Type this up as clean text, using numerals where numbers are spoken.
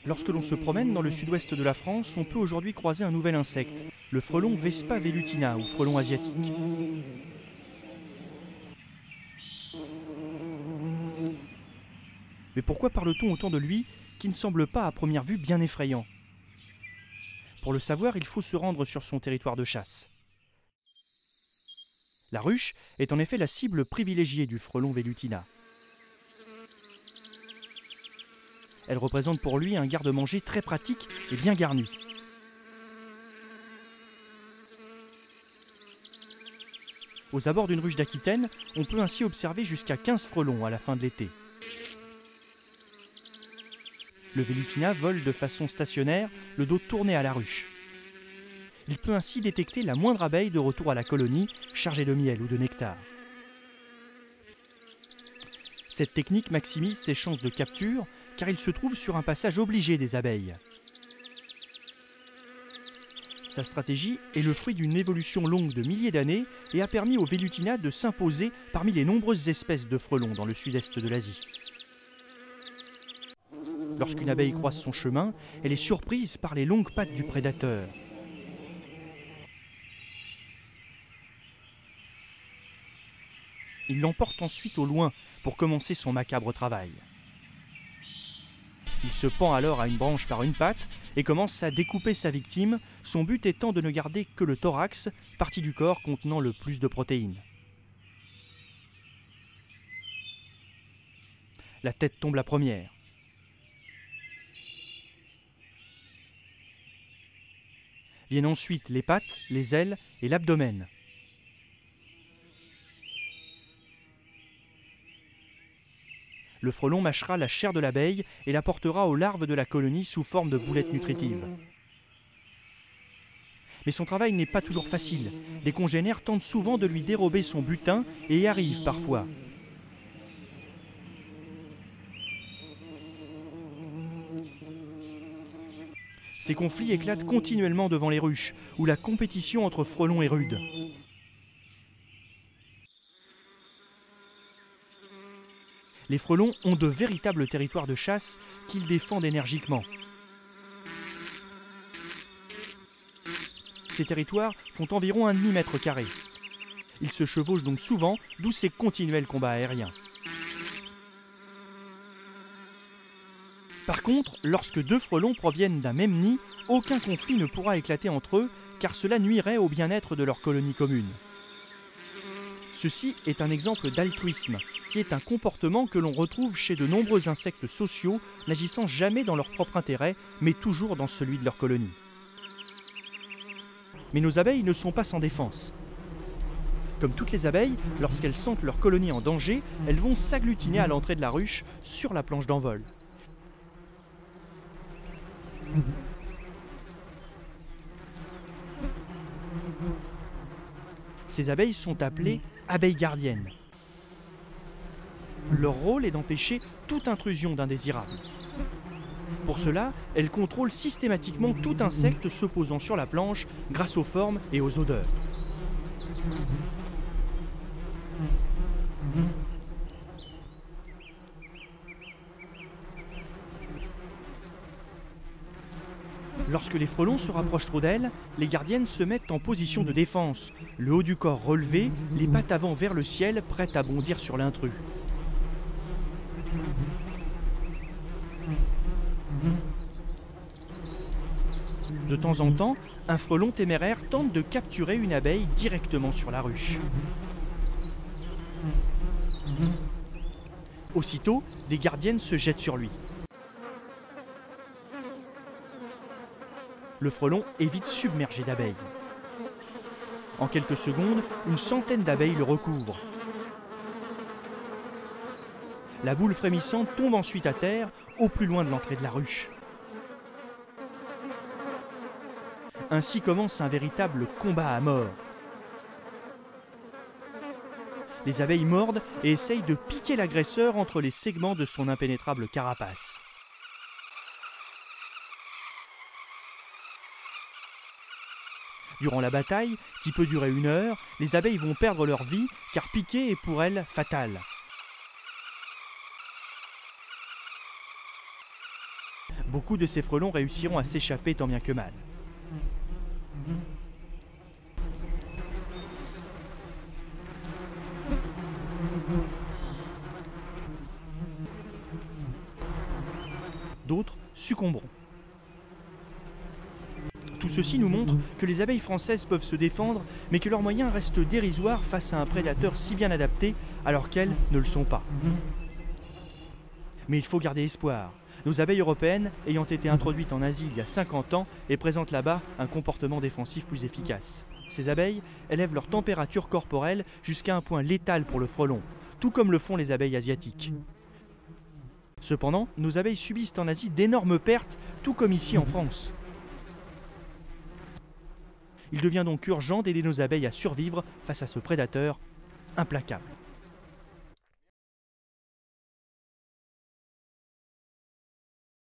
Lorsque l'on se promène dans le sud-ouest de la France, on peut aujourd'hui croiser un nouvel insecte, le frelon Vespa velutina ou frelon asiatique. Mais pourquoi parle-t-on autant de lui qui ne semble pas à première vue bien effrayant? Pour le savoir, il faut se rendre sur son territoire de chasse. La ruche est en effet la cible privilégiée du frelon velutina. Elle représente pour lui un garde-manger très pratique et bien garni. Aux abords d'une ruche d'Aquitaine, on peut ainsi observer jusqu'à 15 frelons à la fin de l'été. Le velutina vole de façon stationnaire, le dos tourné à la ruche. Il peut ainsi détecter la moindre abeille de retour à la colonie, chargée de miel ou de nectar. Cette technique maximise ses chances de capture, car il se trouve sur un passage obligé des abeilles. Sa stratégie est le fruit d'une évolution longue de milliers d'années et a permis au velutina de s'imposer parmi les nombreuses espèces de frelons dans le sud-est de l'Asie. Lorsqu'une abeille croise son chemin, elle est surprise par les longues pattes du prédateur. Il l'emporte ensuite au loin pour commencer son macabre travail. Il se pend alors à une branche par une patte et commence à découper sa victime, son but étant de ne garder que le thorax, partie du corps contenant le plus de protéines. La tête tombe la première. Viennent ensuite les pattes, les ailes et l'abdomen. Le frelon mâchera la chair de l'abeille et la portera aux larves de la colonie sous forme de boulettes nutritives. Mais son travail n'est pas toujours facile. Les congénères tentent souvent de lui dérober son butin et y arrivent parfois. Ces conflits éclatent continuellement devant les ruches, où la compétition entre frelons est rude. Les frelons ont de véritables territoires de chasse qu'ils défendent énergiquement. Ces territoires font environ un demi-mètre carré. Ils se chevauchent donc souvent, d'où ces continuels combats aériens. Par contre, lorsque deux frelons proviennent d'un même nid, aucun conflit ne pourra éclater entre eux, car cela nuirait au bien-être de leur colonie commune. Ceci est un exemple d'altruisme, qui est un comportement que l'on retrouve chez de nombreux insectes sociaux, n'agissant jamais dans leur propre intérêt, mais toujours dans celui de leur colonie. Mais nos abeilles ne sont pas sans défense. Comme toutes les abeilles, lorsqu'elles sentent leur colonie en danger, elles vont s'agglutiner à l'entrée de la ruche, sur la planche d'envol. Ces abeilles sont appelées abeilles gardiennes. Leur rôle est d'empêcher toute intrusion d'indésirables. Pour cela, elles contrôlent systématiquement tout insecte se posant sur la planche grâce aux formes et aux odeurs. Lorsque les frelons se rapprochent trop d'elles, les gardiennes se mettent en position de défense, le haut du corps relevé, les pattes avant vers le ciel, prêtes à bondir sur l'intrus. De temps en temps, un frelon téméraire tente de capturer une abeille directement sur la ruche. Aussitôt, les gardiennes se jettent sur lui. Le frelon est vite submergé d'abeilles. En quelques secondes, une centaine d'abeilles le recouvrent. La boule frémissante tombe ensuite à terre, au plus loin de l'entrée de la ruche. Ainsi commence un véritable combat à mort. Les abeilles mordent et essayent de piquer l'agresseur entre les segments de son impénétrable carapace. Durant la bataille, qui peut durer 1 heure, les abeilles vont perdre leur vie car piquer est pour elles fatal. Beaucoup de ces frelons réussiront à s'échapper tant bien que mal. D'autres succomberont. Tout ceci nous montre que les abeilles françaises peuvent se défendre, mais que leurs moyens restent dérisoires face à un prédateur si bien adapté, alors qu'elles ne le sont pas. Mais il faut garder espoir. Nos abeilles européennes, ayant été introduites en Asie il y a 50 ans, et présentent là-bas un comportement défensif plus efficace. Ces abeilles élèvent leur température corporelle jusqu'à un point létal pour le frelon, tout comme le font les abeilles asiatiques. Cependant, nos abeilles subissent en Asie d'énormes pertes, tout comme ici en France. Il devient donc urgent d'aider nos abeilles à survivre face à ce prédateur implacable.